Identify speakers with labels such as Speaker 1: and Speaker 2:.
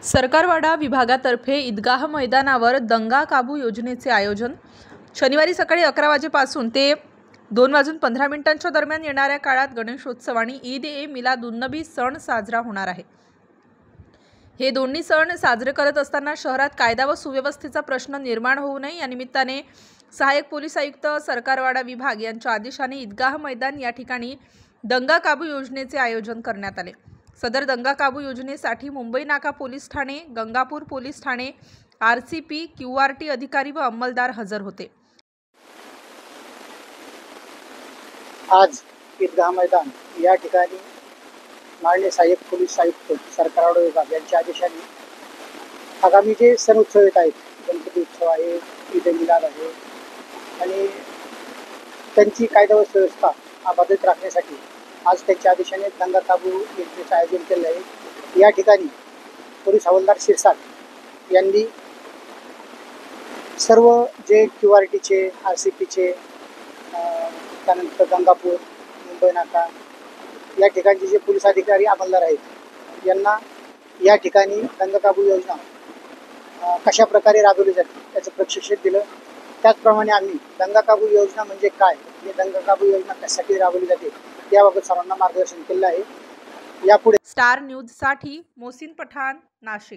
Speaker 1: सरकारवाडा विभागातर्फे ईदगाह मैदानावर दंगा काबू योजनेचे आयोजन शनिवारी सकाळी 11 वाजेपासून ते 2:15 दरम्यान येणाऱ्या काळात गणेशोत्सव आणि ईद ए मिलादुन्नबी सण साजरा होणार आहे। हे दोन्ही सण साजरे करत असताना शहरात कायदा व सुव्यवस्थेचा प्रश्न निर्माण होऊ नये या निमित्ताने सहाय्यक पोलीस आयुक्त सरकारवाडा विभाग यांच्या आदेशाने ईदगाह मैदान या ठिकाणी दंगा काबू योजनेचे आयोजन करण्यात आले। सदर दंगा काबू योजनेसाठी मुंबई नाका police Thane, Gangapur police Thane, RCP, QRT अधिकारी व अंमलदार हजर होते।
Speaker 2: आज ईदगाह मैदान या ठिकाणी माननीय सहाय्यक पोलीस आयुक्त सरकारवाडा विभाग यांच्या आदेशाने आगामी जे सण उत्सव येत आहेत, गणपती उत्सव आहे, ईद ए मिलाद आहे आणि त्यांची कायदा व सुव्यवस्था अबाधित राखण्यासाठी आज त्यांच्या आदेशाने दंगा काबू योजनेचं आयोजन केलं आहे। या ठिकाणी पोलीस हवालदार शिरसाट यांनी सर्व जे क्यूआरटीचे, आरसीपीचे, त्यानंतर गंगापूर, मुंबई नाका या ठिकाणचे जे पोलीस अधिकारी अंमलदार आहेत यांना या ठिकाणी दंगा काबू योजना कशा प्रकारे राबवली जाते त्याचं प्रशिक्षण दिलं। त्याचप्रमाणे आम्ही दंगा काबू योजना म्हणजे काय, ही दंगा काबू योजना कशासाठी राबवली जाते याबाबत सर्वांना मार्गदर्शन केलं आहे। यापुढे
Speaker 1: स्टार न्यूज साठी मोहसिन पठाण, नाशिक।